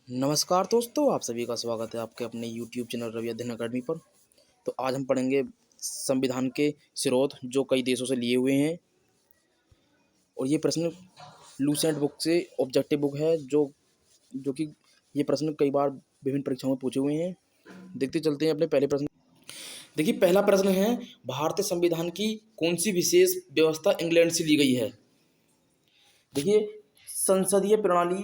नमस्कार दोस्तों, आप सभी का स्वागत है आपके अपने यूट्यूब चैनल रवि अध्ययन अकेडमी पर। तो आज हम पढ़ेंगे संविधान के स्रोत जो कई देशों से लिए हुए हैं। और ये प्रश्न लूसेंट बुक से ऑब्जेक्टिव बुक है जो कि ये प्रश्न कई बार विभिन्न परीक्षाओं में पूछे हुए हैं। देखते चलते हैं अपने पहले प्रश्न। देखिए, पहला प्रश्न है, भारतीय संविधान की कौन सी विशेष व्यवस्था इंग्लैंड से ली गई है? देखिए, संसदीय प्रणाली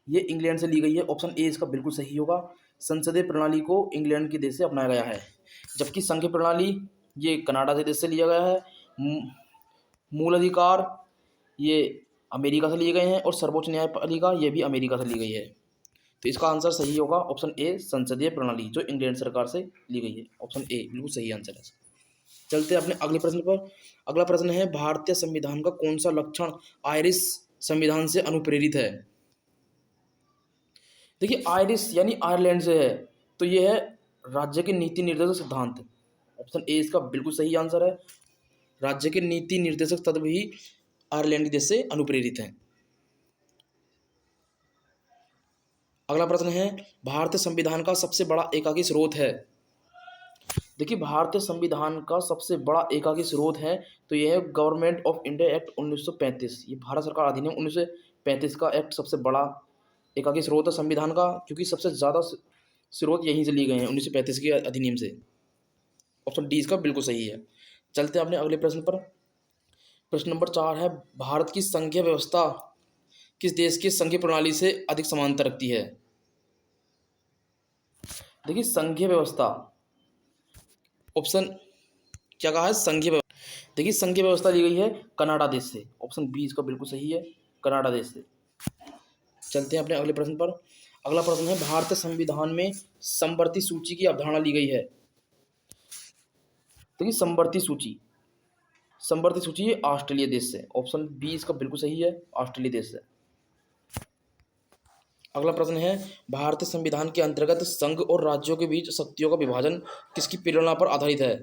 ये इंग्लैंड से ली गई है। ऑप्शन ए इसका बिल्कुल सही होगा। संसदीय प्रणाली को इंग्लैंड के देश से अपनाया गया है, जबकि संघीय प्रणाली ये कनाडा के देश से लिया गया है। मूल अधिकार ये अमेरिका से लिए गए हैं और सर्वोच्च न्यायपालिका ये भी अमेरिका से ली गई है। तो इसका आंसर सही होगा ऑप्शन ए, संसदीय प्रणाली जो इंग्लैंड सरकार से ली गई है। ऑप्शन ए बिल्कुल सही आंसर है। चलते हैं अपने अगले प्रश्न पर। अगला प्रश्न है, भारतीय संविधान का कौन सा लक्षण आयरिश संविधान से अनुप्रेरित है? देखिए, आयरिश यानी आयरलैंड से है, तो ये है राज्य के नीति निर्देशक सिद्धांत। ऑप्शन ए इसका बिल्कुल सही आंसर है। राज्य के नीति निर्देशक तत्व भी आयरलैंड के देश से अनुप्रेरित हैं। अगला प्रश्न है, भारतीय संविधान का सबसे बड़ा एकाकी स्रोत है? देखिए, भारतीय संविधान का सबसे बड़ा एकाकी स्रोत है तो यह है गवर्नमेंट ऑफ इंडिया एक्ट 1935। ये भारत सरकार अधिनियम 1935 का एक्ट सबसे बड़ा एकाकी स्रोत है संविधान का, क्योंकि सबसे ज़्यादा स्रोत यहीं से लिए गए हैं 1935 के अधिनियम से। ऑप्शन डी इसका बिल्कुल सही है। चलते हैं अपने अगले प्रश्न पर। प्रश्न नंबर 4 है, भारत की संघीय व्यवस्था किस देश की संघीय प्रणाली से अधिक समानता रखती है? देखिए, संघीय व्यवस्था ऑप्शन क्या कहा है? संघीय व्यवस्था। देखिए, संघीय व्यवस्था ली गई है कनाडा देश से। ऑप्शन बी इसका बिल्कुल सही है, कनाडा देश से। चलते हैं अपने अगले प्रश्न पर। अगला प्रश्न है, भारतीय संविधान में समवर्ती सूची की अवधारणा ली गई है? देखिए, समवर्ती सूची ये ऑस्ट्रेलिया देश से। ऑप्शन बी इसका बिल्कुल सही है, ऑस्ट्रेलिया देश से। अगला प्रश्न है, भारतीय संविधान के अंतर्गत संघ और राज्यों के बीच शक्तियों का विभाजन किसकी प्रेरणा पर आधारित है?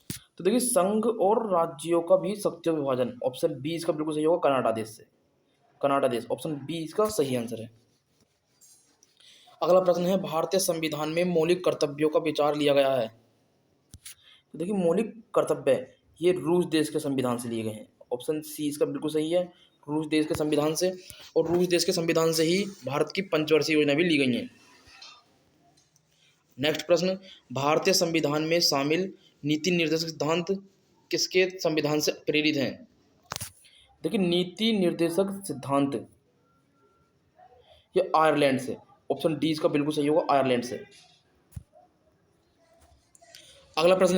तो देखिए, संघ और राज्यों का भी शक्तियों का विभाजन, ऑप्शन बी इसका बिल्कुल सही होगा, कनाडा देश से। कनाडा देश, ऑप्शन बी इसका सही आंसर है। अगला प्रश्न है, भारतीय संविधान में मौलिक कर्तव्यों का विचार लिया गया है? तो देखिए, मौलिक कर्तव्य ये रूस देश के संविधान से लिए गए हैं। ऑप्शन सी इसका बिल्कुल सही है, रूस देश के संविधान से। और रूस देश के संविधान से ही भारत की पंचवर्षीय योजना भी ली गई है। नेक्स्ट प्रश्न, भारतीय संविधान में शामिल नीति निर्देशक सिद्धांत किसके संविधान से प्रेरित हैं? देखिए, नीति निर्देशक सिद्धांत ये आयरलैंड से। ऑप्शन डी इसका बिल्कुल सही होगा, आयरलैंड से। अगला प्रश्न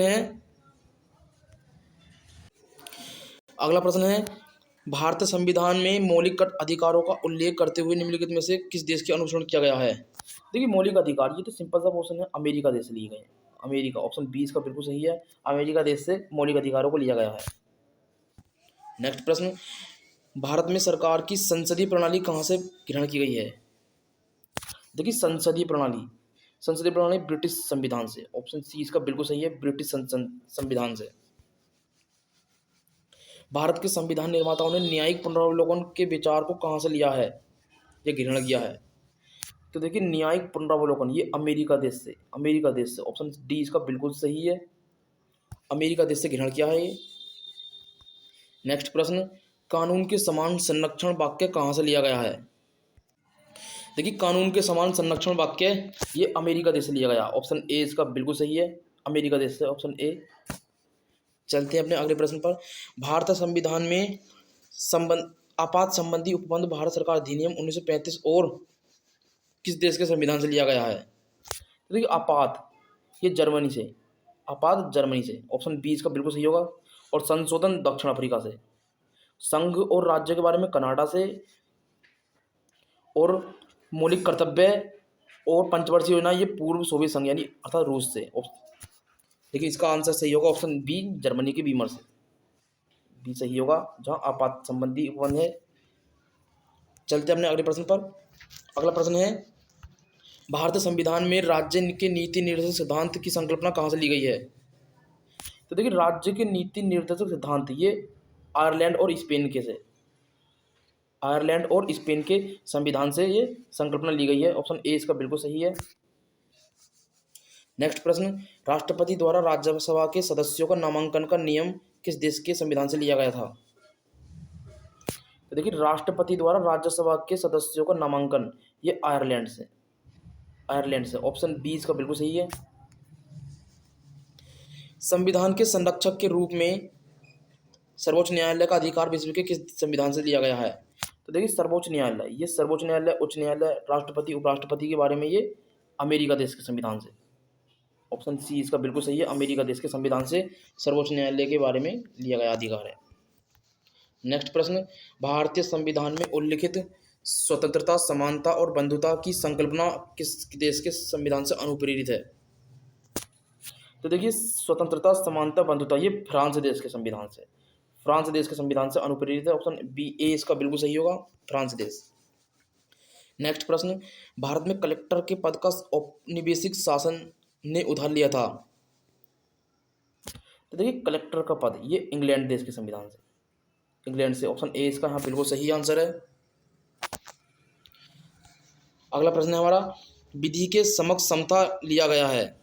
है, भारतीय संविधान में मौलिक अधिकारों का उल्लेख करते हुए निम्नलिखित में से किस देश के अनुसरण किया गया है? देखिए, मौलिक अधिकार ये तो सिंपल सा क्वेश्चन है, अमेरिका देश से लिए गए हैं। अमेरिका, ऑप्शन बी इसका बिल्कुल सही है, अमेरिका देश से मौलिक अधिकारों को लिया गया है। नेक्स्ट प्रश्न, भारत में सरकार की संसदीय प्रणाली कहाँ से ग्रहण की गई है? देखिए, संसदीय प्रणाली ब्रिटिश संविधान से। ऑप्शन सी इसका बिल्कुल सही है, ब्रिटिश संविधान से। भारत के संविधान निर्माताओं ने न्यायिक पुनरावलोकन के विचार को कहाँ से लिया है या ग्रहण किया है? तो देखिए, न्यायिक पुनरावलोकन ये अमेरिका देश से। ऑप्शन डी इसका बिल्कुल सही है, अमेरिका देश से ग्रहण किया है ये। नेक्स्ट प्रश्न, कानून के समान संरक्षण वाक्य कहाँ से लिया गया है? देखिए, कानून के समान संरक्षण वाक्य ये अमेरिका देश से लिया गया। ऑप्शन ए इसका बिल्कुल सही है, अमेरिका देश से। Option A. चलते हैं अपने अगले प्रश्न पर। भारतीय संविधान में आपात संबंधी उपबंध भारत सरकार अधिनियम 1935 और किस देश के संविधान से लिया गया है? तो देखिए, आपात ये जर्मनी से। ऑप्शन बी इसका बिल्कुल सही होगा। और संशोधन दक्षिण अफ्रीका से। संघ और राज्य के बारे में कनाडा से। और मौलिक कर्तव्य और पंचवर्षीय योजना ये पूर्व सोवियत संघ यानी अर्थात रूस से। देखिए, इसका आंसर सही होगा, ऑप्शन बी, जर्मनी के बीमर से। बी सही होगा, जहां आपात संबंधी उपबंध है। चलते अपने अगले प्रश्न पर। अगला प्रश्न है, भारतीय संविधान में राज्य के नीति निर्देशक सिद्धांत की संकल्पना कहाँ से ली गई है? तो देखिए, राज्य के नीति निर्देशक सिद्धांत ये आयरलैंड और स्पेन के से। आयरलैंड और स्पेन के संविधान से ये संकल्पना ली गई है। ऑप्शन ए इसका बिल्कुल सही है। नेक्स्ट प्रश्न, राष्ट्रपति द्वारा राज्यसभा के सदस्यों का नामांकन का नियम किस देश के संविधान से लिया गया था? तो देखिए, राष्ट्रपति द्वारा राज्यसभा के सदस्यों का नामांकन ये आयरलैंड से ऑप्शन बी इसका बिल्कुल सही है। संविधान के संरक्षक के रूप में सर्वोच्च न्यायालय का अधिकार विश्व के किस संविधान से लिया गया है? तो देखिए, सर्वोच्च न्यायालय, उच्च न्यायालय, राष्ट्रपति, उपराष्ट्रपति के बारे में ये अमेरिका देश के संविधान से, ऑप्शन सी इसका बिल्कुल सही है। अमेरिका देश के संविधान से सर्वोच्च न्यायालय के बारे में लिया गया अधिकार है। नेक्स्ट प्रश्न, भारतीय संविधान में उल्लिखित स्वतंत्रता, समानता और बंधुता की संकल्पना किस देश के संविधान से अनुप्रेरित है? तो देखिए, स्वतंत्रता, समानता, बंधुता ये फ्रांस देश के संविधान से अनुप्रेरित है। ऑप्शन बी ए इसका बिल्कुल सही होगा, फ्रांस देश। नेक्स्ट प्रश्न, भारत में कलेक्टर के पद का औपनिवेशिक शासन ने उधार लिया था? तो देखिए, कलेक्टर का पद ये इंग्लैंड देश के संविधान से, ऑप्शन ए इसका यहाँ बिल्कुल सही आंसर है। अगला प्रश्न है हमारा, विधि के समक्ष समता लिया गया है?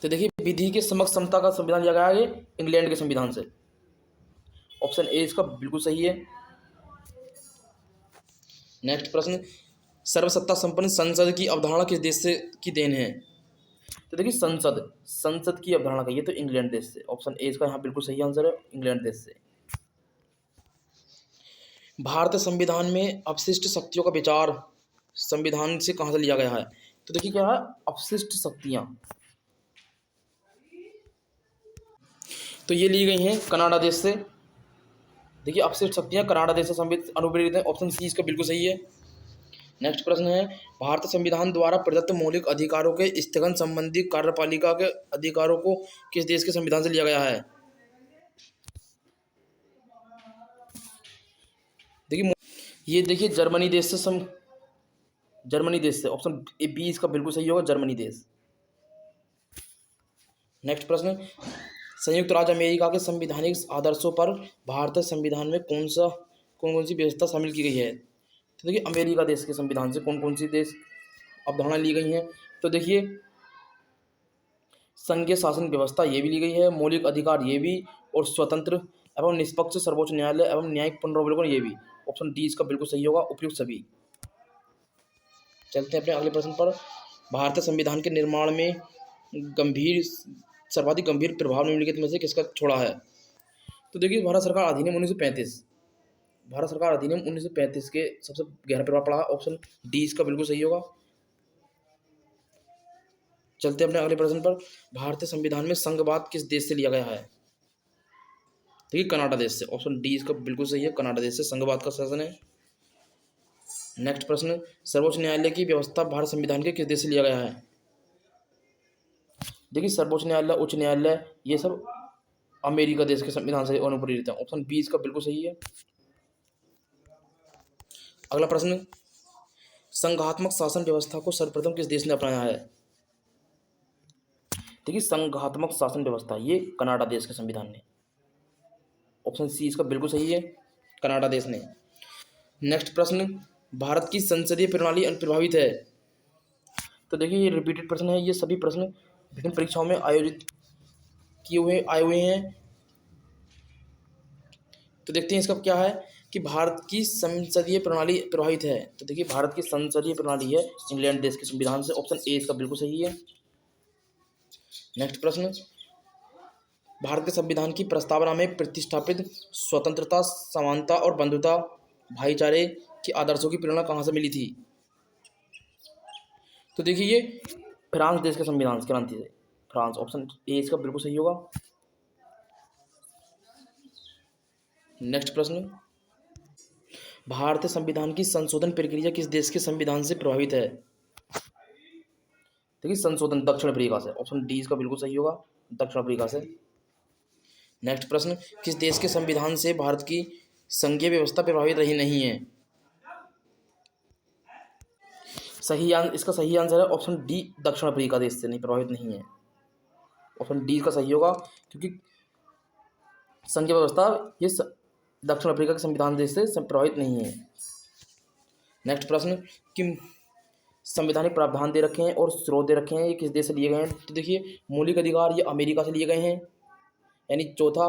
तो देखिए, विधि के समक्ष समता का संविधान लिया गया है इंग्लैंड के संविधान से, ऑप्शन ए इसका बिल्कुल सही है। नेक्स्ट प्रश्न, सर्वसत्ता संपन्न संसद की अवधारणा किस देश से की देन है? तो देखिए, संसद की अवधारणा कही है तो इंग्लैंड देश से, ऑप्शन ए इसका यहाँ बिल्कुल सही आंसर है, इंग्लैंड देश से। भारतीय संविधान में अपशिष्ट शक्तियों का विचार संविधान से कहाँ से लिया गया है? तो देखिए, क्या है अपशिष्ट शक्तियां, तो ये ली गई हैं कनाडा देश से। देखिए, अपशिष्ट शक्तियां कनाडा देश से अनुप्रेरित है, ऑप्शन सी इसका बिल्कुल सही है। नेक्स्ट प्रश्न है, भारतीय संविधान द्वारा प्रदत्त मौलिक अधिकारों के स्थगन संबंधी कार्यपालिका के अधिकारों को किस देश के संविधान से लिया गया है? देखिए, ये देखिए जर्मनी देश से, ऑप्शन बी इसका बिल्कुल सही होगा, जर्मनी देश। नेक्स्ट प्रश्न, संयुक्त राज्य अमेरिका के संवैधानिक आदर्शों पर भारतीय संविधान में कौन कौन सी व्यवस्था शामिल की गई है? तो देखिए, अमेरिका देश के संविधान से कौन कौन सी देश अवधारणा ली गई हैं? तो देखिए, संघीय शासन व्यवस्था ये भी ली गई है, मौलिक अधिकार ये भी, और स्वतंत्र एवं निष्पक्ष सर्वोच्च न्यायालय एवं न्यायिक पुनरावलोकन ये भी, ऑप्शन डी इसका बिल्कुल सही होगा, उपयुक्त सभी। चलते हैं अपने अगले प्रश्न पर, भारतीय संविधान के निर्माण में सर्वाधिक गंभीर प्रभाव निम्नलिखित में से किसका छोड़ा है? तो देखिए, भारत सरकार अधिनियम 1935 के सबसे गहरा प्रभाव पड़ा है, ऑप्शन डी इसका बिल्कुल सही होगा। चलते हैं अपने अगले प्रश्न पर, भारतीय संविधान में संघवाद किस देश से लिया गया है? देखिए, कनाडा देश से, ऑप्शन डी इसका बिल्कुल सही है, कनाडा देश से संघवाद का शासन है। नेक्स्ट प्रश्न, सर्वोच्च न्यायालय की व्यवस्था भारत संविधान के किस देश से लिया गया है? देखिए, सर्वोच्च न्यायालय, उच्च न्यायालय ये सब अमेरिका देश के संविधान से अनुप्रेरित है, ऑप्शन बी इसका बिल्कुल सही है। अगला प्रश्न, संघात्मक शासन व्यवस्था को सर्वप्रथम किस देश ने अपनाया है? देखिए, संघात्मक शासन व्यवस्था ये कनाडा देश के संविधान ने, ऑप्शन सी इसका बिल्कुल सही है, कनाडा देश ने। नेक्स्ट प्रश्न, भारत की संसदीय प्रणाली अप्रभावित है? तो देखिए, ये रिपीटेड प्रश्न है, ये सभी प्रश्न विभिन्न परीक्षाओं में आयोजित आए हुए हैं। तो देखते हैं इसका क्या है कि भारत की संसदीय प्रणाली प्रभावित है। तो देखिए, भारत की संसदीय प्रणाली है इंग्लैंड देश के संविधान से, ऑप्शन ए इसका बिल्कुल सही है। नेक्स्ट प्रश्न, भारत के संविधान की प्रस्तावना में प्रतिष्ठापित स्वतंत्रता, समानता और बंधुता, भाईचारे के आदर्शों की प्रेरणा कहाँ से मिली थी? तो देखिए, ये फ्रांस देश के संविधान की क्रांति से, फ्रांस, ऑप्शन ए इसका बिल्कुल सही होगा। नेक्स्ट प्रश्न, भारतीय संविधान की संशोधन प्रक्रिया किस देश के संविधान से प्रभावित है? देखिए, संशोधन दक्षिण अफ्रीका से, ऑप्शन डी इसका बिल्कुल सही होगा, दक्षिण अफ्रीका से। नेक्स्ट प्रश्न, किस देश के संविधान से भारत की संघीय व्यवस्था प्रभावित रही नहीं है? इसका सही आंसर है ऑप्शन डी, दक्षिण अफ्रीका देश से नहीं प्रभावित नहीं है, ऑप्शन डी का सही होगा, क्योंकि संघीय व्यवस्था ये दक्षिण अफ्रीका के संविधान देश से प्रभावित नहीं है। नेक्स्ट प्रश्न कि संवैधानिक प्रावधान दे रखे हैं और स्रोत दे रखे हैं, ये किस देश से लिए गए हैं? तो देखिए मौलिक अधिकार ये अमेरिका से लिए गए हैं, यानी चौथा।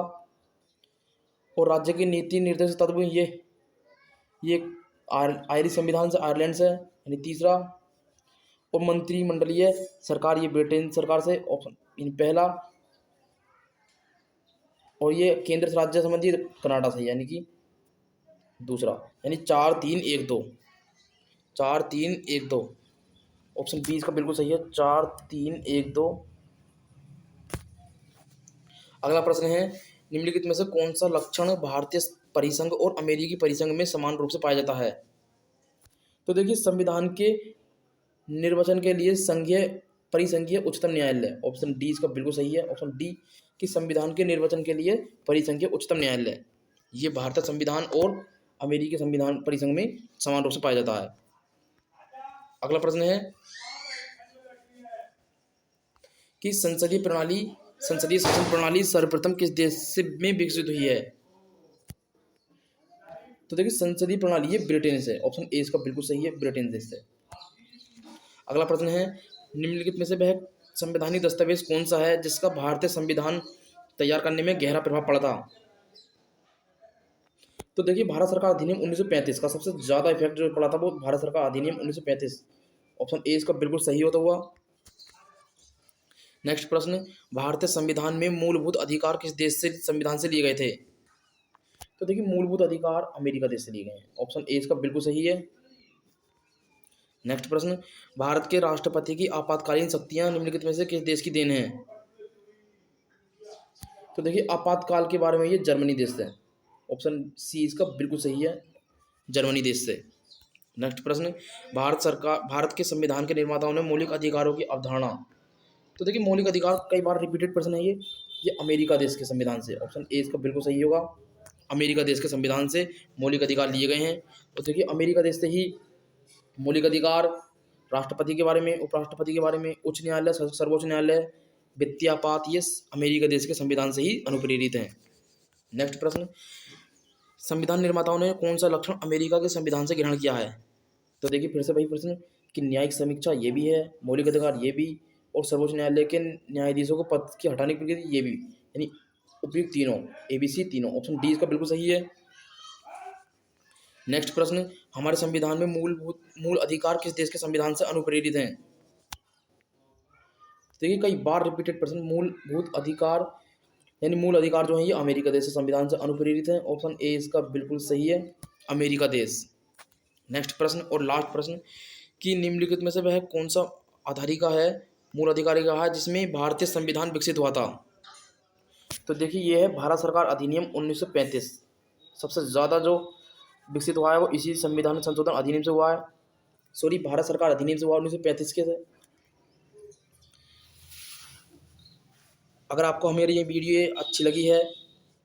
और राज्य की नीति निर्देशक तत्व ये आयरिश संविधान से, आयरलैंड से, यानी तीसरा। और मंत्रिमंडलीय सरकार ये ब्रिटेन सरकार से, ऑप्शन इन पहला। और ये केंद्र राज्य संबंधी कनाडा से, यानी कि दूसरा। यानी 4-3-1-2, 4-3-1-2, ऑप्शन बी इसका बिल्कुल सही है, 4-3-1-2। अगला प्रश्न है निम्नलिखित में से कौन सा लक्षण भारतीय परिसंघ और अमेरिकी परिसंघ में समान रूप से पाया जाता है? तो देखिए संविधान के निर्वचन के लिए संघीय परिसंघीय उच्चतम न्यायालय, ऑप्शन डी इसका बिल्कुल सही है, ऑप्शन डी कि संविधान के निर्वचन के लिए परिसंघीय उच्चतम न्यायालय ये भारतीय संविधान और अमेरिकी संविधान परिसंघ में समान रूप से पाया जाता है। अगला प्रश्न है कि संसदीय शासन प्रणाली सर्वप्रथम किस देश से में विकसित हुई है? तो देखिए संसदीय प्रणाली ये ब्रिटेन से, ऑप्शन ए इसका बिल्कुल सही है, ब्रिटेन देश से। अगला प्रश्न है निम्नलिखित में से वह संवैधानिक दस्तावेज कौन सा है जिसका भारतीय संविधान तैयार करने में गहरा प्रभाव पड़ा था? तो देखिए भारत सरकार अधिनियम 1935 का सबसे ज्यादा इफेक्ट जो पड़ा था वो भारत सरकार अधिनियम 1935, ऑप्शन ए इसका बिल्कुल सही होता हुआ। नेक्स्ट प्रश्न भारतीय संविधान में मूलभूत अधिकार किस देश से संविधान से लिए गए थे? तो देखिए मूलभूत अधिकार अमेरिका देश से लिए गए हैं, ऑप्शन ए इसका बिल्कुल सही है। नेक्स्ट प्रश्न भारत के राष्ट्रपति की आपातकालीन शक्तियां निम्नलिखित में से किस देश की देन है? तो देखिए आपातकाल के बारे में ये जर्मनी देश से, ऑप्शन सी इसका बिल्कुल सही है, जर्मनी देश से। नेक्स्ट प्रश्न भारत के संविधान के निर्माताओं ने मौलिक अधिकारों की अवधारणा, तो देखिए मौलिक अधिकार कई बार रिपीटेड प्रश्न है ये अमेरिका देश के संविधान से, ऑप्शन ए इसका बिल्कुल सही होगा, अमेरिका देश के संविधान से मौलिक अधिकार लिए गए हैं। तो देखिए अमेरिका देश से ही मौलिक अधिकार राष्ट्रपति के बारे में, उपराष्ट्रपति के बारे में, उच्च न्यायालय, सर्वोच्च न्यायालय, वित्तीय आपात ये अमेरिका देश के संविधान से ही अनुप्रेरित हैं। नेक्स्ट प्रश्न संविधान निर्माताओं ने कौन सा लक्षण अमेरिका के संविधान से ग्रहण किया है? तो देखिए फिर से वही प्रश्न कि न्यायिक समीक्षा ये भी है, मौलिक अधिकार ये भी, और सर्वोच्च न्यायालय के न्यायाधीशों को पद की हटाने की प्रक्रिया ये भी, यानी उपयुक्त तीनों, ABC तीनों, ऑप्शन डी इसका बिल्कुल सही है। नेक्स्ट प्रश्न हमारे संविधान में मूल अधिकार किस देश के संविधान से अनुप्रेरित हैं? देखिए कई बार रिपीटेड प्रश्न मूलभूत अधिकार यानी मूल अधिकार जो है ये अमेरिका देश के संविधान से अनुप्रेरित है, ऑप्शन ए इसका बिल्कुल सही है, अमेरिका देश। नेक्स्ट प्रश्न और लास्ट प्रश्न कि निम्नलिखित में से वह कौन सा आधारिका है, मूल अधिकारिका है जिसमें भारतीय संविधान विकसित हुआ था? तो देखिए ये है भारत सरकार अधिनियम 1935, सबसे ज़्यादा जो विकसित हुआ है वो इसी संविधान संशोधन अधिनियम से हुआ है, सॉरी भारत सरकार अधिनियम से हुआ 1935 के से। अगर आपको हमारी ये वीडियो अच्छी लगी है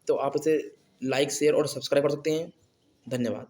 तो आप इसे लाइक, शेयर और सब्सक्राइब कर सकते हैं। धन्यवाद।